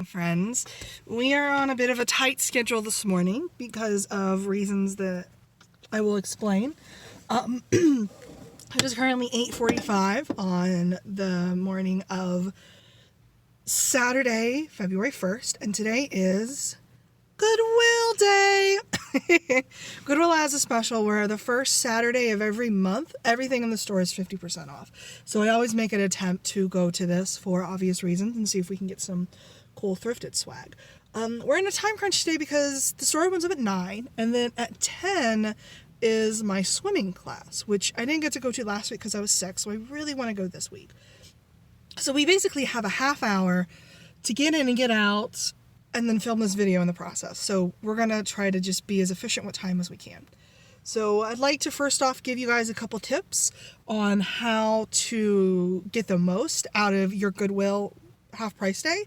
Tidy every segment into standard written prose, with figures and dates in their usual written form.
friends. We are on a bit of a tight schedule this morning because of reasons that I will explain. It is currently 8:45 on the morning of Saturday, February 1st, and today is Goodwill Day. Goodwill has a special where the first Saturday of every month, everything in the store is 50% off. So I always make an attempt to go to this for obvious reasons and see if we can get some cool thrifted swag. We're in a time crunch today because the store opens up at 9, and then at 10 is my swimming class, which I didn't get to go to last week because I was sick, so I really want to go this week. So we basically have a half hour to get in and get out and then film this video in the process. So we're going to try to just be as efficient with time as we can. So I'd like to first off give you guys a couple tips on how to get the most out of your Goodwill half price day.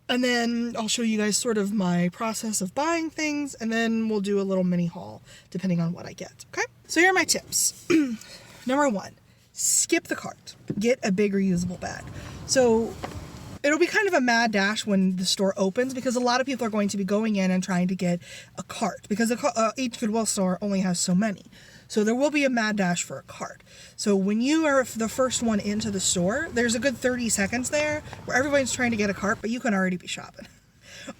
And then I'll show you guys sort of my process of buying things, and then we'll do a little mini haul depending on what I get, okay? So here are my tips. Number 1, skip the cart. Get a big reusable bag. So it'll be kind of a mad dash when the store opens because a lot of people are going to be going in and trying to get a cart because each Goodwill store only has so many. So there will be a mad dash for a cart. So when you are the first one into the store, there's a good 30 seconds there where everybody's trying to get a cart, but you can already be shopping.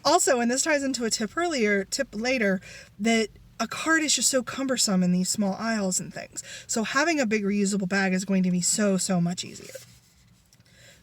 Also, and this ties into a tip later, that a cart is just so cumbersome in these small aisles and things. So having a big reusable bag is going to be so much easier.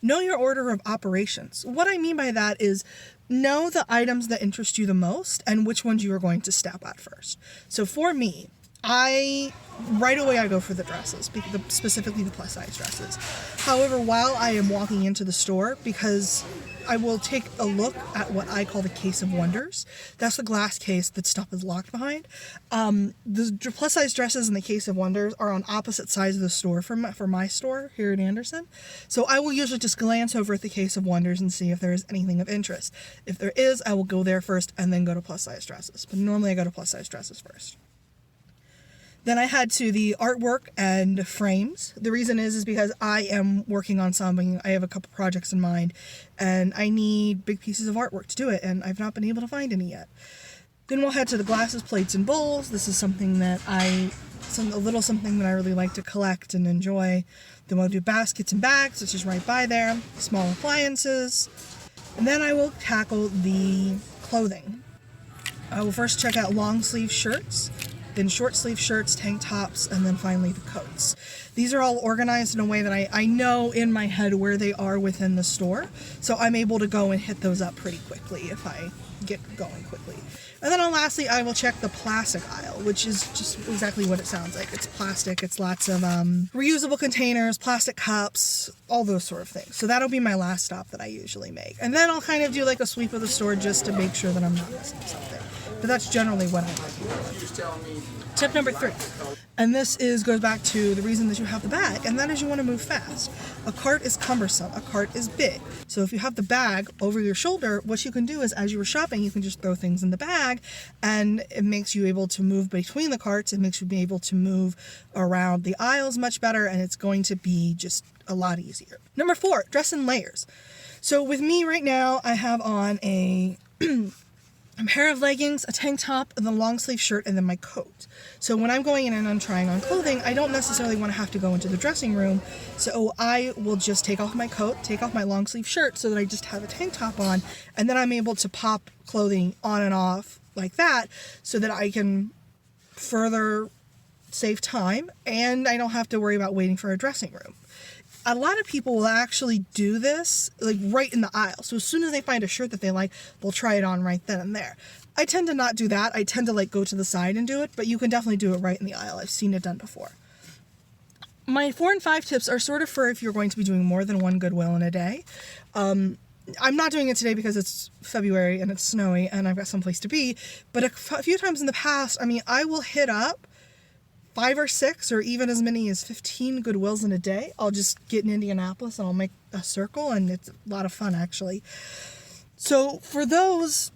Know your order of operations. What I mean by that is know the items that interest you the most and which ones you are going to step at first. So for me, right away I go for the dresses, specifically the plus size dresses. However, while I am walking into the store, because I will take a look at what I call the case of wonders. That's the glass case that stuff is locked behind. The plus size dresses in the case of wonders are on opposite sides of the store for my store here in Anderson. So I will usually just glance over at the case of wonders and see if there is anything of interest. If there is, I will go there first and then go to plus size dresses. But normally I go to plus size dresses first. Then I head to the artwork and frames. The reason is because I am working on something. I have a couple projects in mind, and I need big pieces of artwork to do it, and I've not been able to find any yet. Then we'll head to the glasses, plates, and bowls. This is something that something that I really like to collect and enjoy. Then we'll do baskets and bags, which is right by there. Small appliances. And then I will tackle the clothing. I will first check out long sleeve shirts, then short sleeve shirts, tank tops, and then finally the coats. These are all organized in a way that I know in my head where they are within the store, so I'm able to go and hit those up pretty quickly if I get going quickly. And then lastly, I will check the plastic aisle, which is just exactly what it sounds like. It's plastic, it's lots of reusable containers, plastic cups, all those sort of things. So that'll be my last stop that I usually make. And then I'll kind of do like a sweep of the store just to make sure that I'm not missing something. But that's generally what I like. Tip number 3, and this goes back to the reason that you have the bag, and that is you want to move fast. A cart is cumbersome. A cart is big. So if you have the bag over your shoulder, what you can do is as you were shopping, you can just throw things in the bag, and it makes you able to move between the carts. It makes you be able to move around the aisles much better, and it's going to be just a lot easier. Number 4, dress in layers. So with me right now, I have on a pair of leggings, a tank top, and a long sleeve shirt, and then my coat. So when I'm going in and I'm trying on clothing, I don't necessarily want to have to go into the dressing room, so I will just take off my coat, take off my long sleeve shirt so that I just have a tank top on, and then I'm able to pop clothing on and off like that so that I can further save time and I don't have to worry about waiting for a dressing room. A lot of people will actually do this like right in the aisle. So as soon as they find a shirt that they like, they'll try it on right then and there. I tend to not do that. I tend to like go to the side and do it, but you can definitely do it right in the aisle. I've seen it done before. My 4 and 5 tips are sort of for if you're going to be doing more than one Goodwill in a day. I'm not doing it today because it's February and it's snowy and I've got someplace to be, but a few times in the past, I will hit up 5 or 6 or even as many as 15 Goodwills in a day. I'll just get in Indianapolis and I'll make a circle, and it's a lot of fun actually. So for those,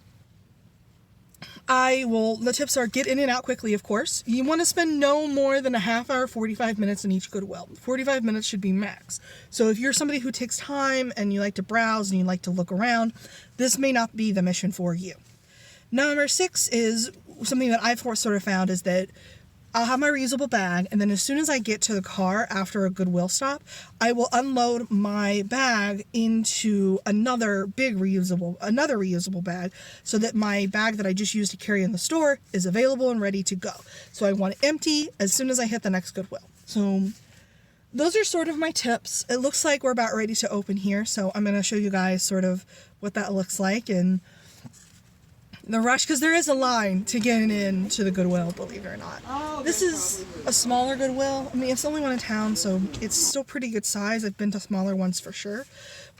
the tips are get in and out quickly, of course. You want to spend no more than a half hour, 45 minutes in each Goodwill. 45 minutes should be max. So if you're somebody who takes time and you like to browse and you like to look around, this may not be the mission for you. Number 6 is something that I've sort of found is that I'll have my reusable bag, and then as soon as I get to the car after a Goodwill stop, I will unload my bag into another reusable bag, so that my bag that I just used to carry in the store is available and ready to go. So I want it empty as soon as I hit the next Goodwill. So those are sort of my tips. It looks like we're about ready to open here, so I'm going to show you guys sort of what that looks like and the rush, because there is a line to get into the Goodwill, believe it or not. Oh, this is a smaller Goodwill. I mean, it's the only one in town, so it's still pretty good size. I've been to smaller ones for sure,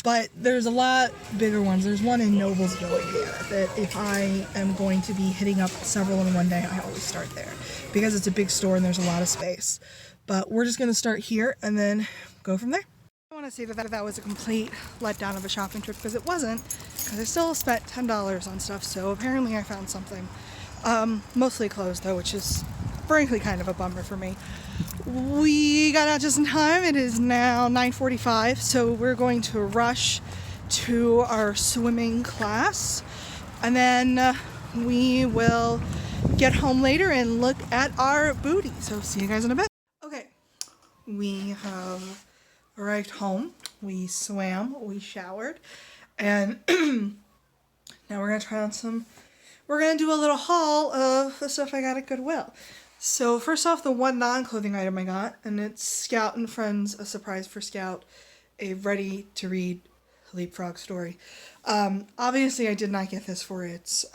but there's a lot bigger ones. There's one in Noblesville, Indiana, that if I am going to be hitting up several in one day, I always start there because it's a big store and there's a lot of space. But we're just going to start here and then go from there. I want to say that was a complete letdown of a shopping trip, because it wasn't, because I still spent $10 on stuff, so apparently I found something. Mostly clothes though, which is frankly kind of a bummer for me. We got out just in time. It is now 9:45, so we're going to rush to our swimming class, and then we will get home later and look at our booty. So see you guys in a bit. Okay, we have arrived home. We swam, we showered, and now we're gonna try on we're gonna do a little haul of the stuff I got at Goodwill. So first off, the one non-clothing item I got, and it's Scout and Friends, a surprise for Scout, a ready-to-read leapfrog story. Obviously I did not get this for its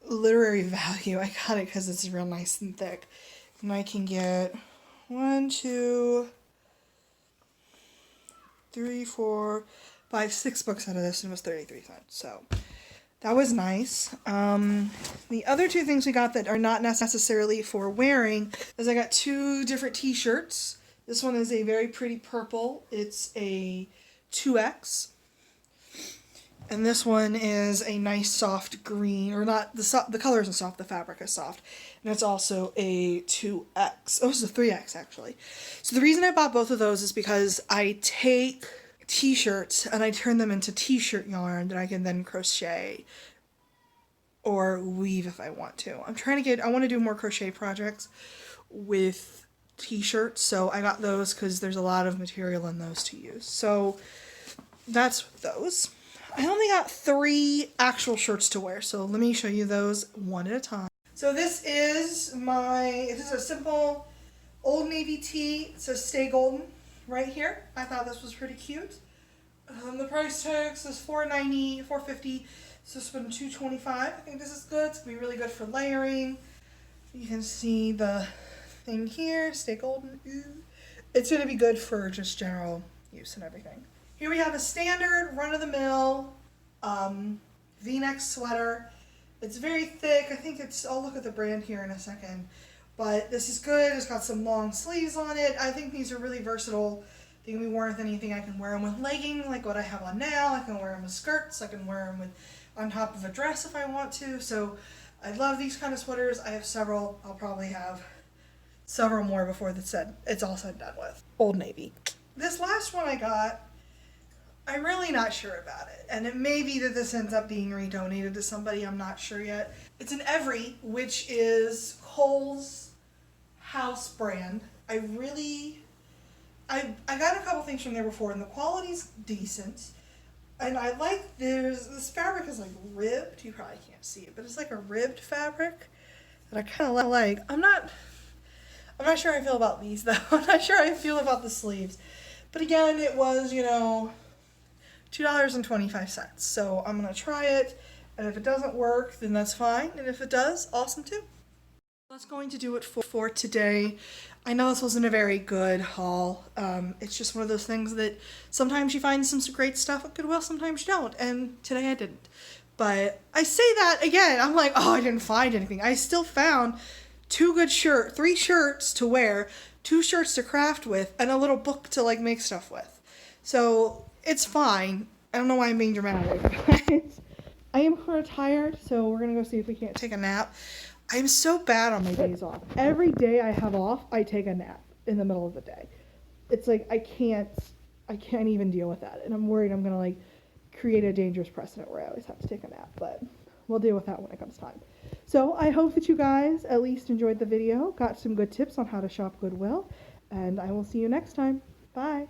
literary value. I got it because it's real nice and thick. And I can get 1, 2, 3, 4, 5, 6 books out of this, and it was 33 cents. So that was nice. The other two things we got that are not necessarily for wearing is I got 2 different t-shirts. This one is a very pretty purple. It's a 2X. And this one is a nice soft green, or not, the color isn't soft, the fabric is soft. And it's also a 2X. Oh, it's a 3X actually. So the reason I bought both of those is because I take t-shirts and I turn them into t-shirt yarn that I can then crochet or weave if I want to. I want to do more crochet projects with t-shirts, so I got those because there's a lot of material in those to use. So that's those. I only got 3 actual shirts to wear, so let me show you those one at a time. So this is a simple Old Navy tee. It says Stay Golden right here. I thought this was pretty cute. The price tag says $4.90, $4.50, so it's been $2.25. I think this is good. It's gonna be really good for layering. You can see the thing here, Stay Golden. Ooh. It's gonna be good for just general use and everything. Here we have a standard run-of-the-mill V-neck sweater. It's very thick. I think I'll look at the brand here in a second. But this is good. It's got some long sleeves on it. I think these are really versatile. They can be worn with anything. I can wear them with leggings like what I have on now. I can wear them with skirts. I can wear them on top of a dress if I want to. So I love these kind of sweaters. I have several. I'll probably have several more before it's all said and done with. Old Navy. This last one I got, I'm really not sure about it, and it may be that this ends up being redonated to somebody. I'm not sure yet. It's an Every, which is Kohl's house brand. I got a couple things from there before, and the quality's decent. And I like this fabric is like ribbed. You probably can't see it, but it's like a ribbed fabric that I kind of like. I'm not sure how I feel about these though. I'm not sure how I feel about the sleeves. But again, it was, $2.25. So I'm going to try it, and if it doesn't work, then that's fine. And if it does, awesome too. That's going to do it for today. I know this wasn't a very good haul. It's just one of those things that sometimes you find some great stuff at Goodwill, sometimes you don't. And today I didn't. But I say that again, I'm like, oh, I didn't find anything. I still found 3 shirts to wear, 2 shirts to craft with, and a little book to make stuff with. So it's fine. I don't know why I'm being dramatic. I am kind of tired, so we're gonna go see if we can't take a nap. I'm so bad on my days off. Every day I have off, I take a nap in the middle of the day. It's like I can't even deal with that, and I'm worried I'm gonna like create a dangerous precedent where I always have to take a nap, but we'll deal with that when it comes time. So I hope that you guys at least enjoyed the video, got some good tips on how to shop Goodwill, and I will see you next time. Bye.